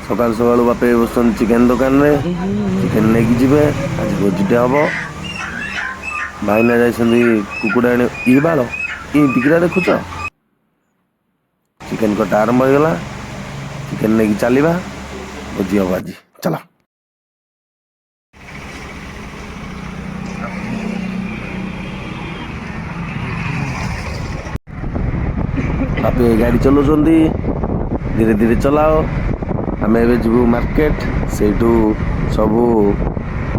सकाल सकाल बापे बसन चिकेन दुकान में चिकेन नहीं जीवे आज भोजीटे हम भाईना जाइछन्ति कुकुड़ा आने ये बाल ये बिक्रा देखुच चिकेन कटा आरंभ होगा चिकेन नहीं चलवा भोजी हम आज चल बापे गाड़ी चलाउं धीरे धीरे चलाओ आम ए जीवु मार्केट से सबू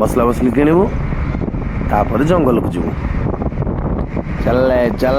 मसला मसली किणवु तापर जंगल को जीवु चल चल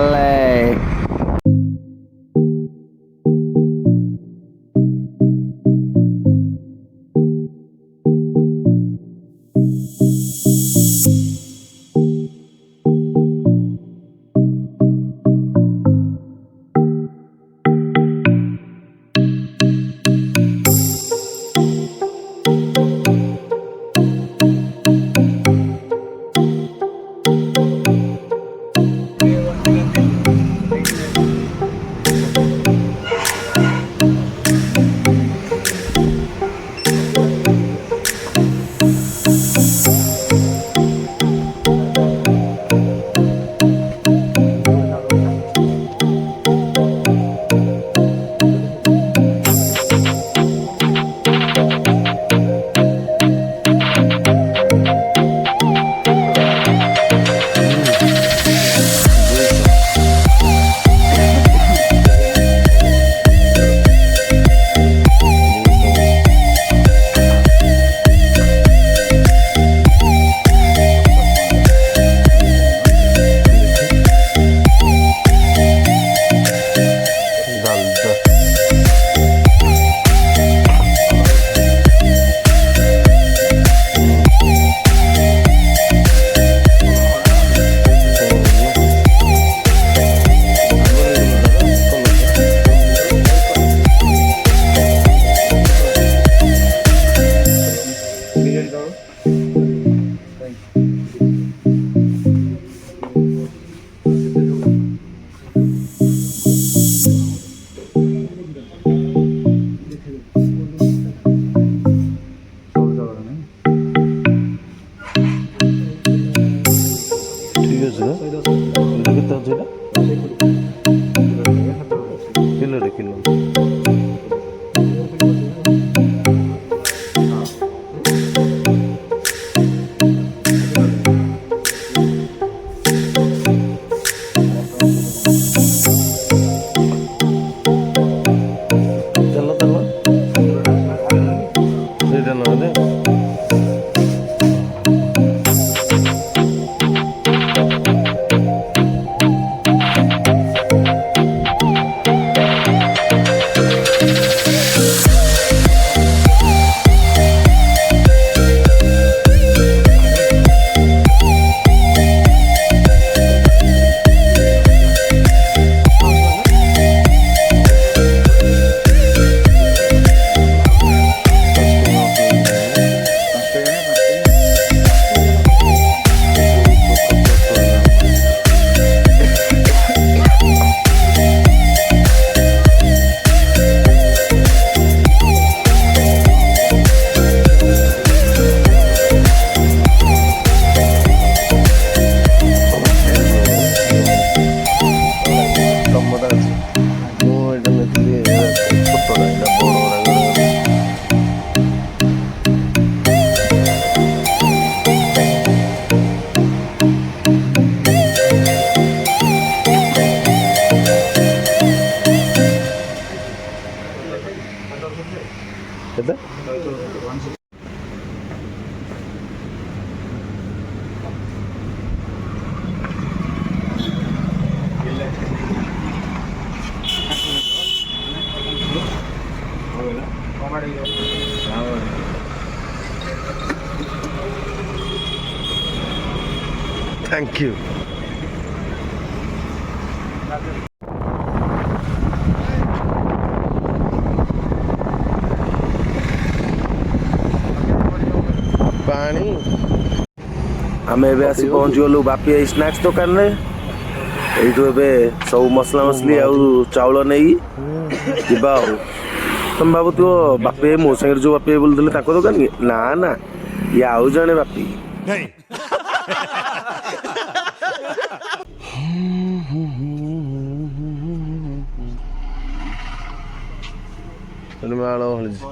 Thank you. पानी आम ए आसी पहुँच गलु बापी स्नैक्स दुकान रे सब मसला मसली आउ चाउल नहीं जीवा तुम भाବୁथिବ ବାପି ମୋ ସାଙ୍ଗରେ ଯୋଉ ବାପି ବୁଲୁଥିଲେ ତାଙ୍କ ଦୋକାନ କି? ନା ନା, ଇଏ ଆଉ ଜଣେ ବାପି। ମାଳ ହଳିଛି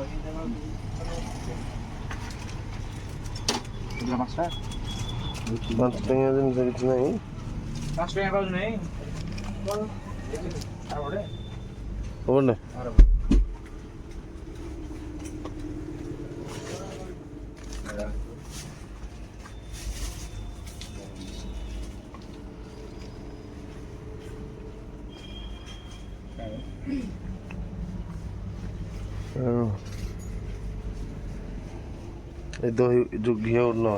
ପାଞ୍ଚ ଟଙ୍କିଆ ଜିନିଷ କିଛି ନାହିଁ। 5 ଟଙ୍କା ପାଉଛୁ ନାହିଁ ହବ ନା? ये दो जो घी और ना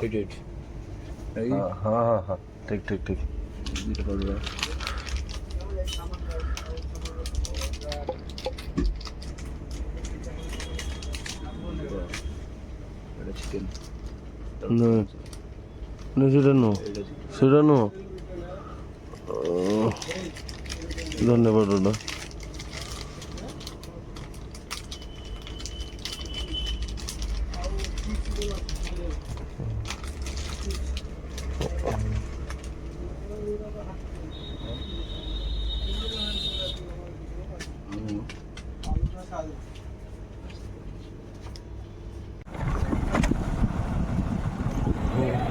हाँ हाँ हाँ ठीक ठीक ठीक সেটা নো ধন্যবাদ দাদা।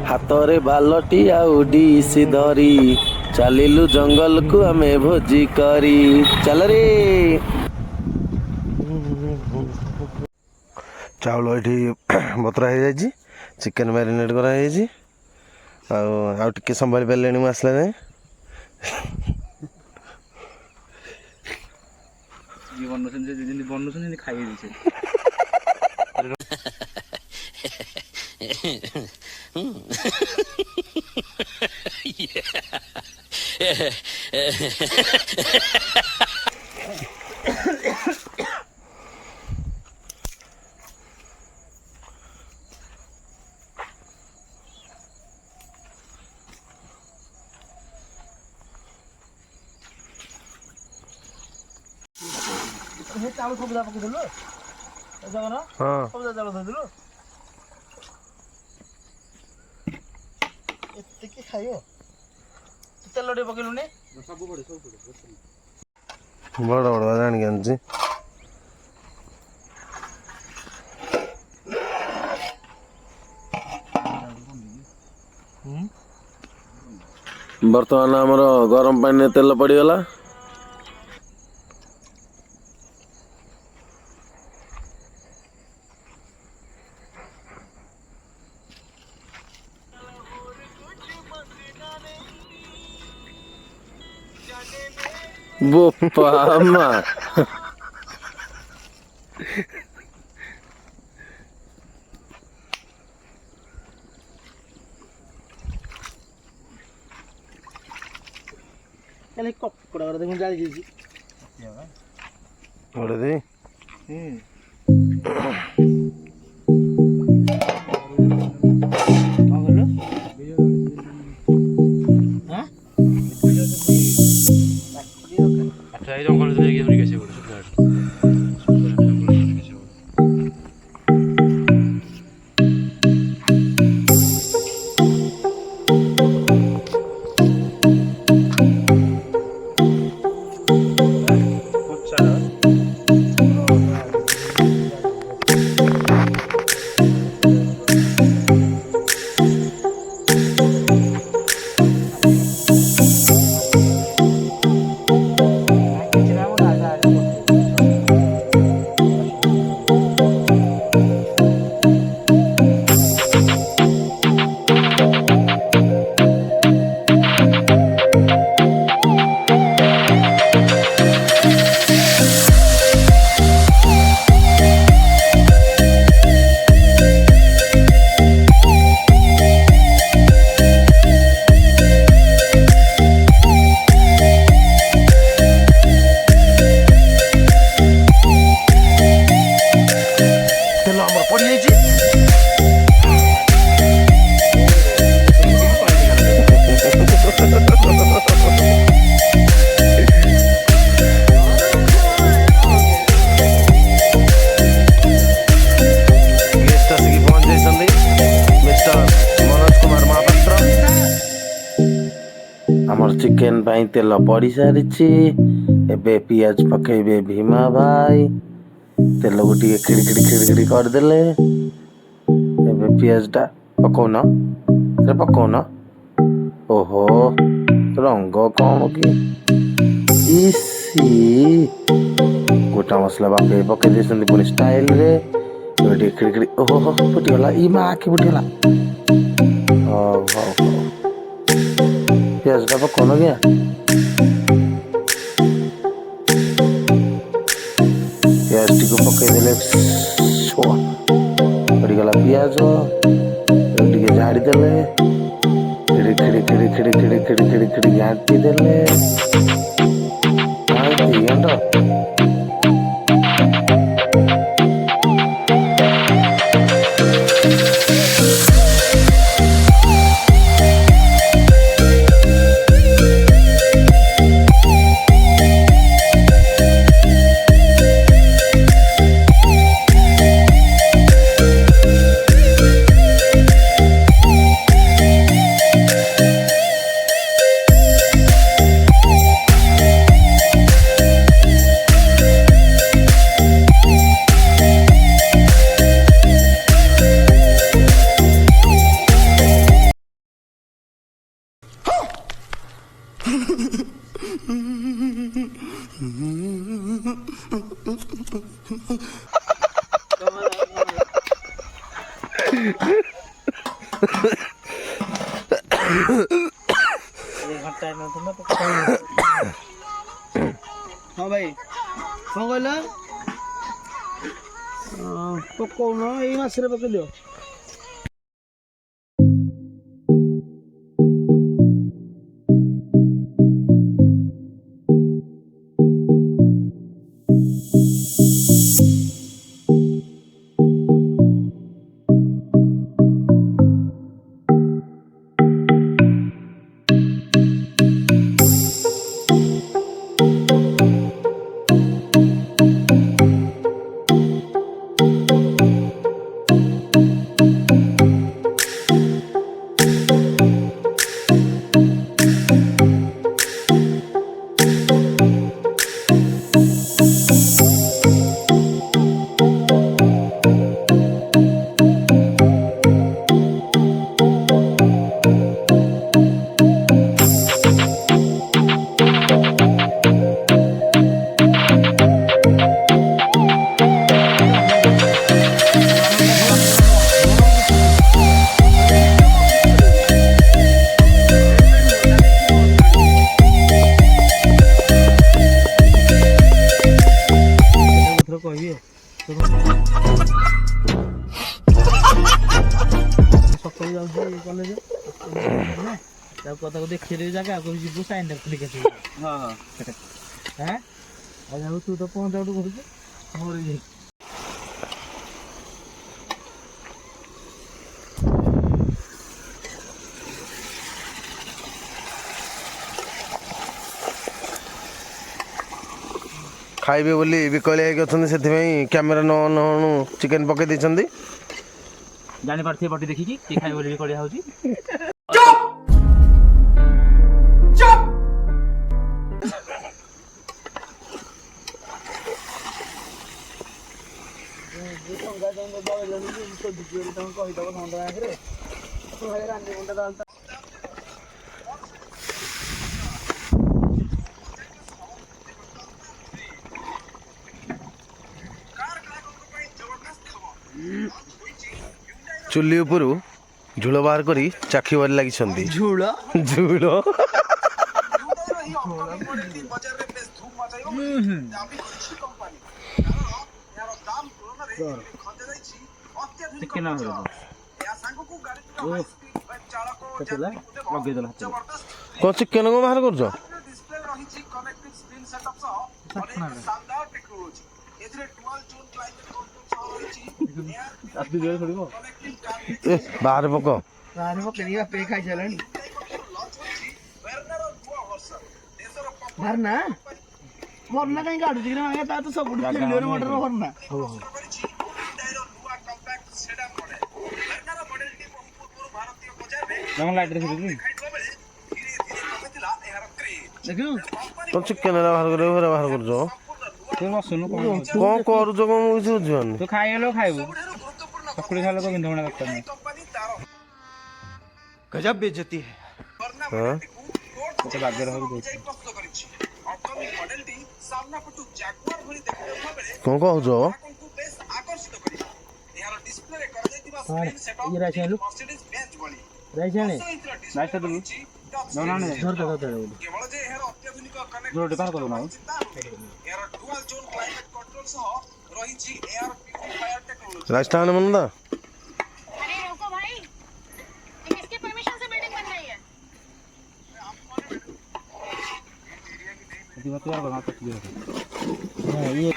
ହାତରେ ବାଲଟି ଆଉ ଡିସି ଧରି ଚାଲିଲୁ ଜଙ୍ଗଲକୁ ଆମେ ଭୋଜି କରି। ଚାଲ ରେ। ଚାଉଳ ଏଠି ବତୁରା ହେଇଯାଇଛି, ଚିକେନ ମ୍ୟାରିନେଟ୍ କରାହେଇଯାଇଛି। ଆଉ ଟିକେ ସମ୍ଭାଳି ପାରିଲେଣି ମୁଁ ଆସିଲା ଯାଏଁ। ବନଉଛନ୍ତି ଖାଇବେ ସେ। ଚାଉଳ ସବୁ ଯା ପକେଇଦେଲୁ ଜଗନ? ହଁ ସବୁ ଚାଉଳ ଧୋଇଦେଲୁ? ଏତିକି ଖାଇବ? ତେଲ ଟିକେ ପକେଇଲୁନି? ସବୁ ପଡେ ବଡ଼ ବଡ଼ ଜାଣିକି ଆଣିଛି। ବର୍ତ୍ତମାନ ଆମର ଗରମ ପାଣିରେ ତେଲ ପଡ଼ିଗଲା। ବୋପା ମା ହେଲେ କପଡ଼ା ଦେଖୁନ ଜାଳି ଦେଇଛି ଗୋଟେ ଦେଇ ଜଙ୍ଗଲ ଧରିକି ଆସିବ ପାଇଁ ତେଲ ପଡ଼ି ସାରିଛି। ଏବେ ପିଆଜ ପକେଇବେ ଭୀମା ଭାଇ। ତେଲକୁ ଟିକେ ଖିଡ଼ି ଖିଡ଼ି କରିଦେଲେ। ଏବେ ପିଆଜଟା ପକଉନ, ପକଉନ। ଓହୋ ରଙ୍ଗ କ'ଣ କି ଇସି। ଗୋଟା ମସଲା ବାପେ ପକେଇ ଦେଇଛନ୍ତି ପୁଣି ଷ୍ଟାଇଲରେ। ଏବେ ଟିକେ ଖିଡ଼ି ଓହୋ ଫୁଟିଗଲା। ଇ ମା ଆଖି ଫୁଟିଗଲା। ହଉ ହଉ ହଉ ପିଆଜଟା ପକଉନ ଆଜ୍ଞା। ପିଆଜଟିକୁ ପକେଇଦେଲେ ପଡ଼ିଗଲା ପିଆଜ। ଟିକେ ଝାଡ଼ିଦେଲେ। ଖିଡ଼ି ଘାଣ୍ଟି ଦେଲେ। ଘାଣ୍ଟ ହଁ ଭାଇ କ'ଣ କହିଲ? ପକଉନ ଏଇ ମାସରେ ପକେଇ ଦିଅ। କହିବି ସକାଳୁ ଯାଉଛି କଲେଜ ତାକୁ ଦେଖେଇଦେବି ଜାଗା ଆଗରୁ ଯିବୁ ସାଇନ୍ ଦେଖି ଆସିବୁ। ହଁ ହଁ ଆଉ ତୁ ତ ପହଞ୍ଚା ଗୋଟେ କରୁଛୁ ମୋର ଯାଇ ଖାଇବେ ବୋଲି ବିକଳିଆ ହେଇକି ଅଛନ୍ତି, ସେଥିପାଇଁ କ୍ୟାମେରା ନ ହଣୁ ଚିକେନ ପକେଇ ଦେଇଛନ୍ତି। ଜାଣିପାରୁଥିବେ ପଟି ଦେଖିକି କିଏ ଖାଇବ ବୋଲି ବିକଳିଆ ହଉଛି। ଚୁଲି ଉପରୁ ଝୁଳ ବାହାର କରି ଚାଖିବାରେ ଲାଗିଛନ୍ତି। ଝୁଳ ଝୁଳ କ'ଣ ଚିକେନ କ'ଣ ବାହାର କରୁଛ? ବାହାରେ ପକ ଖାଇସାରିଲାଣି ଭରନା ଭରନା କାହିଁ କାଢୁଛି ତା ତ ସବୁଠୁ ମଟର ଭରନା ଦେଖିଲୁ तो चिकेन बाहर कर बाहर कर जो ତୁ ବସୁନୁ କଣ कौन करू जो कौन मुझे बुझिबानी ତୁ ଖାଇଗଲୁ ଖାଇବୁ ଚକୁଳି ଖାଇଲେ ତ ବିନ୍ଧବଣା ଦରକାର ନାହିଁ गजब बेइज्जती है हां ଗୋଟେ ବାଗରେ ହବୁ ଦେଇଛି कौन कहू जो ये राइस आलू राइस आने राइस तो ना ना धर धर जोर बाहर करो ना राजस्थान में ना अरे रुको भाई, ये किसके परमिशन से बिल्डिंग बन रही है? अभी मत यार बना सकती है हां ये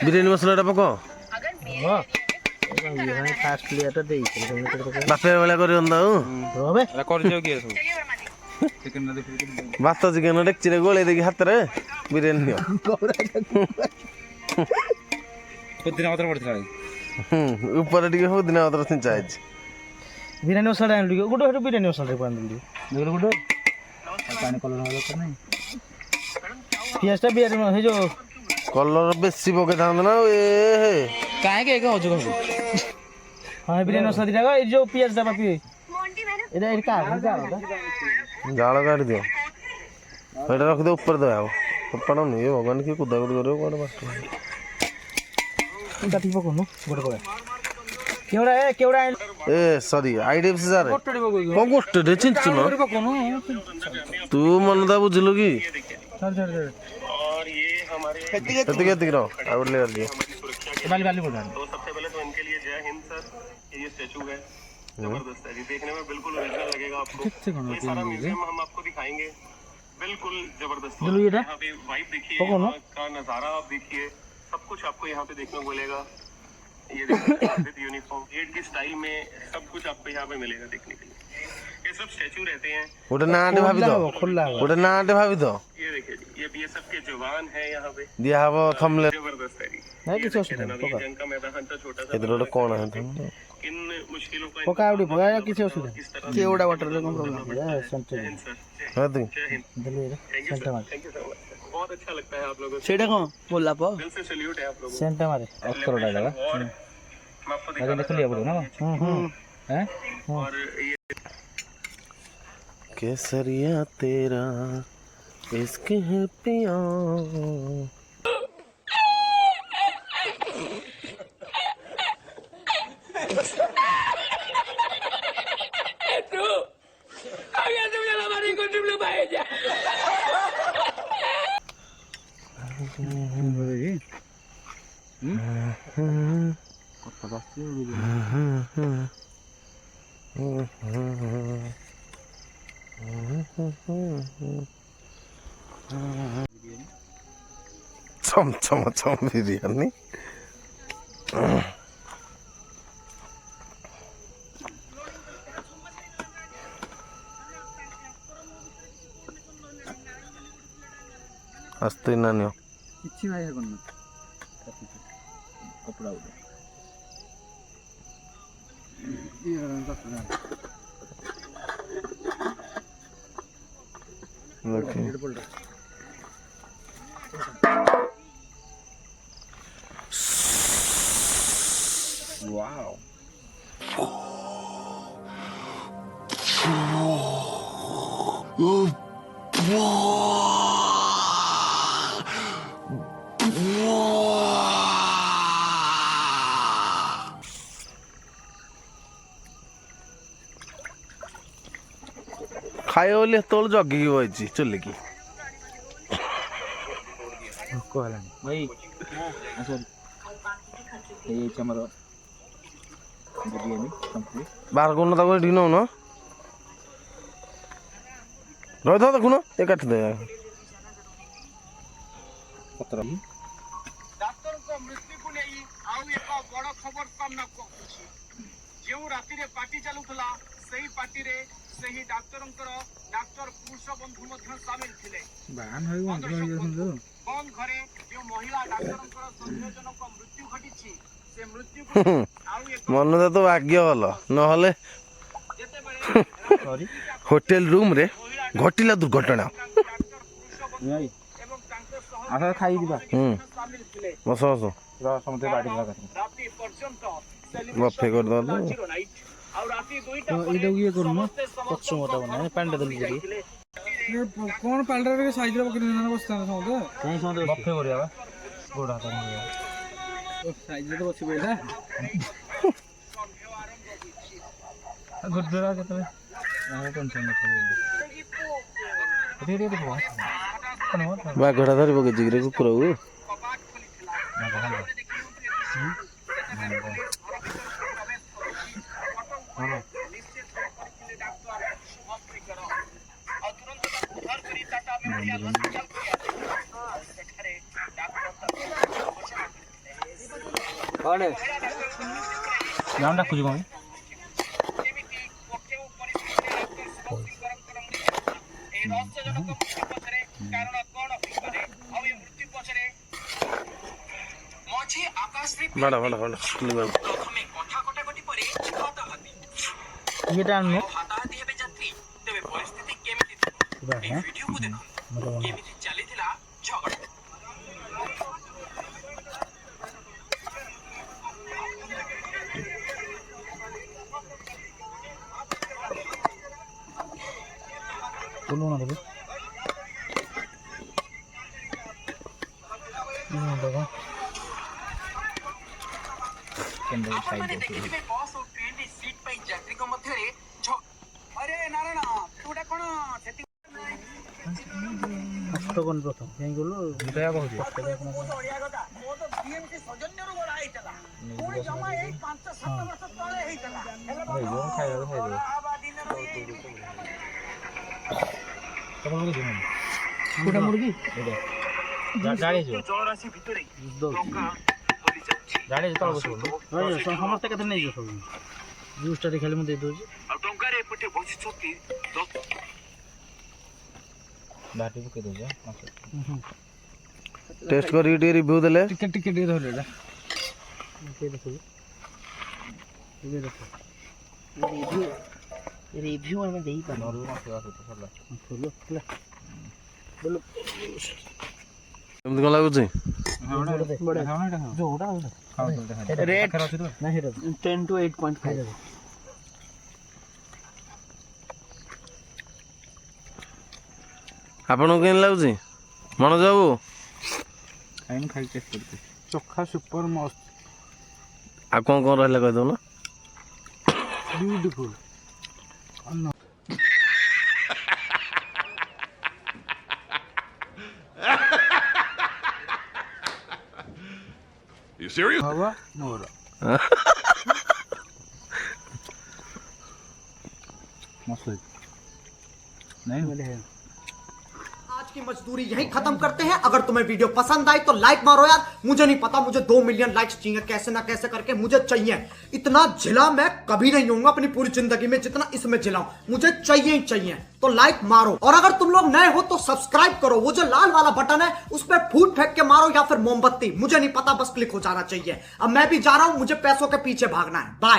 बिरयानी मसला पको अगर मेरे हां ये है फास्ट लेटर दे बापे वाला करी अंदा होबे अरे कर दियो के सब चलिए वर्मा जी, चिकन ना देखो भात चिकेन डेक्ची रे गोले देखि हाथ रे बिरयानी पुदिना पत्र पड़थला ऊपर टिके हो दिना अदर सिंचा है बिरयानी मसाला आन लियो गुडो हेटु बिरयानी मसाला पान दियो देखो गुडो पानी कलर वाला कर नहीं पियाज ता बिरयानी में हे जो कलर बेसी पके थांद ना ए काहे के हो जो हां बिरयानी मसाला दिला ए जो पियाज दा पापी मोंटी मैंने एदा ए का जाल काट दियो एटा रख दे ऊपर दे आओ पपड़ा नहीं भगवान की कुदा कुद करो कोड मास्टर काटी पकोनु गोटे पका केवड़ा ए सॉरी आईडीएफसी सर गोटडी पको कौन गोष्ट रे चिंचु न पकोनु तू मनदा बुझलु की चल चल चल कति रो आउट ले कर दियो बाली बाली बोल तो सबसे पहले तो इनके लिए जय हिंद सर। ये स्टैचू है, जबरदस्त है जी, देखने में बिल्कुल ओरिजिनल लगेगा आपको। ये सारा म्यूजियम हम आपको दिखाएंगे, बिल्कुल जबरदस्त होगा। यहाँ पे वाइब देखिए, यहाँ का नजारा आप देखिए, सब कुछ आपको यहाँ पे देखने को मिलेगा। ये देखिए यूनिफॉर्म गेट की स्टाइल में सब कुछ आपको यहाँ पे मिलेगा देखने के लिए। ये सब स्टैचू रहते हैं। गोटे नाटे भाबी दो गोटे नाटे भाबी दो ये देखिए जी, ये बीएसएफ के जवान है यहाँ पे, दिया हबो थमले जबरदस्त है जी। है कि सोच ये जंग का मैदान था छोटा सा, इधर गोटे कोन है तुम इन मुश्किलों का पका आवडी पका किसी असुविधा किस तरह केवड़ा वाटर रे कम प्रॉब्लम है सेंटर सर है तू जय हिंद। दिल्ली सेंटर मारे थैंक यू सो मच, बहुत अच्छा लगता है आप लोगों को, सेटा को बोलला प दिल से सैल्यूट है आप लोगों सेंटर मारे अक्षर डाला को। और मैं आपको लगे देख लिया बोलो ना हैं और ये केसरिया तेरा इश्क है पिया चम बिरयानी आस्ते नानियो किछि भाई है कोन कपड़ा उड़े ये कपड़ा ओके वाओ खाए बोली तोल जगिकी बची चुल की कहला भाई अच्छा ये चमर बिरयानी कंप्लीट बाहर को तक ठीक नौ न रही था देखुन ये काट दे पत्र ଡାକ୍ତରଙ୍କ ମୃତ୍ୟୁକୁ ନେଇ ଆଉ ଏକ ବଡ଼ ଖବର ସାମ୍ନାକୁ ଆସୁଛି। ଯେଉଁ ରାତିରେ ପାର୍ଟି ଚାଲୁଥିଲା ସେହି ପାର୍ଟିରେ ସେହି ଡାକ୍ତରଙ୍କର ଡାକ୍ତର ପୁରୁଷ ବନ୍ଧୁ ମଧ୍ୟ ସାମିଲ ଥିଲେ। ବାହାନ ହୋଇ ବନ୍ଦ ହେଇଯାଉଛନ୍ତି ବନ୍ଦ ଘରେ ଯେଉଁ ମହିଳା ଡାକ୍ତରଙ୍କର ସନ୍ଦେହଜନକ ମୃତ୍ୟୁ ଘଟିଛି ସେ ମୃତ୍ୟୁକୁ ଆଉ ଏକ ମନ ତ ଭାଗ୍ୟ ଭଲ ନହେଲେ सॉरी होटेल रूम रे घटिला दुर्घटना भाई आसा खाई दिबा शामिल ଥିଲେ बस बस समझे बाड़ी लगा ରାତି ପର୍ଯ୍ୟନ୍ତ बफे कर दो ଜିରୋ ନାଇଟ୍ ଆଉ ରାତି 2ଟା तो इडो ये करूँ पक्ष मोटा बना पांडा दल करी कौन पाल्टर के साइज रे बकरी ना बस्ता समझे कहीं समझे बफे करिया बा गोड़ा हाथ में साइज रे तो बसी बैठा गुड्डरा के तबे मैं टेंशन नहीं रे देखो कौन हो बा घोड़ा धरी बगे जिगरे कुकुर କବାଟ ଖୋଲିଥିଲା ନିଶ୍ଚିତ କରିଥିଲେ ଡାକ୍ତର ଶୁଭଶ୍ରୀଙ୍କର ଆଉ ତୁରନ୍ତ ତାକୁ ଉଦ୍ଧାର କରି ଟାଟା ମେମୋରିଆଲ ହସ୍ପିଟାଲକୁ ନିଆଯାଇଥିଲା ଆଉ ସେଠାରେ ଡାକ୍ତର ତାକୁ ଘୋଷଣା କରିଥିଲେ नाम डाकू जी कौन ଯେମିତି କେଉଁ ପରିସ୍ଥିତିରେ ଡାକ୍ତର ଶୁଭଶ୍ରୀଙ୍କର ମୃତ୍ୟୁ ଏହି ରହସ୍ୟଜନକ ମୃତ୍ୟୁ ପଛରେ କାରଣ କଣ ହୋଇପାରେ ଆଉ ଏହି ମୃତ୍ୟୁ ପଛରେ ମଝି ଆକାଶରେ बड़ा बड़ा बड़ा ପ୍ରଥମେ କଥା କଟାକଟି ପରେ ହାତାହାତି ये टाइम नो ହାତାହାତି ହେବେ ଯାତ୍ରୀ ତେବେ ପରିସ୍ଥିତି କେମିତି ଥିବ ଏହି ଭିଡିଓକୁ ଦେଖନ୍ତୁ କେମିତି ଚାଲିଥିଲା ଝଗଡ଼ା बोलो ना देखो ये देखो कैंडल साइड ଆପଣମାନେ ଦେଖିଥିବେ ବସ୍ ଓ ଟ୍ରେନରେ ସିଟ୍ ପାଇଁ ଯାତ୍ରୀଙ୍କ ମଧ୍ୟରେ ଆରେ ନାରାୟଣ ତୁଟା କ'ଣ ସେଠି तो कौन प्रथम कहीं बोलो दुटा या कहू ଅଳିଆ ଗଦା ମୋ ତ BMC ସୌଜନ୍ୟରୁ ଗଳା ହେଇଥିଲା ପୁଣି ଜମା ଏଇ 5-7 ବର୍ଷ ତଳେ ହେଇଥିଲା ହେଲେ भाई वो खाएगा तो खाएगा ବାବା ଦିନରୁ ଏଇ तो बोलो जी कोटा मुर्गी गाड़ी जो ଜଳରାଶି ଭିତରେ दो ଟଙ୍କା ହଲି ଯାଉଛି गाड़ी जो तळ बसो समस्त केते नै जो सब जूस टा खाली म दे दो ଆଉ ଟଙ୍କାରେ ଏପଟେ ବସିଛନ୍ତି बाटी के दो जा टेस्ट करी टे रिव्यू देले टिकट टिकट दे धरले के देखो ये देखो रिव्यू में देई पा नॉर्मल मत सेवा तो सरला खोलो बोलो केमति कोन लागुଛି बड़ा जो उड़ा रेट ना हेड 10 to 8.5 ଆପଣଙ୍କୁ କେମିତି ଲାଗୁଛି ମନୋଜ ବାବୁ आइन खाई टेस्ट करते चोखा सुपर मस्त ଆଉ କ'ଣ କ'ଣ ରହିଲା କହିଦେଉନ ब्यूटीफुल You serious? हवा मोर मस्त नहीं मिले है आज की मजदूरी यही खत्म करते हैं। अगर तुम्हें वीडियो पसंद आई तो लाइक मारो यार। मुझे नहीं पता, मुझे 2 मिलियन लाइक्स चाहिए, कैसे ना कैसे करके मुझे चाहिए। इतना झिला मैं कभी नहीं होऊंगा अपनी पूरी जिंदगी में जितना इसमें झिलाऊं, मुझे चाहिए ही चाहिए। तो लाइक मारो, और अगर तुम लोग नए हो तो सब्सक्राइब करो। वो जो लाल वाला बटन है उस पर फूट फेंक के मारो या फिर मोमबत्ती, मुझे नहीं पता, बस क्लिक हो जाना चाहिए। अब मैं भी जा रहा हूं, मुझे पैसों के पीछे भागना है। बाय।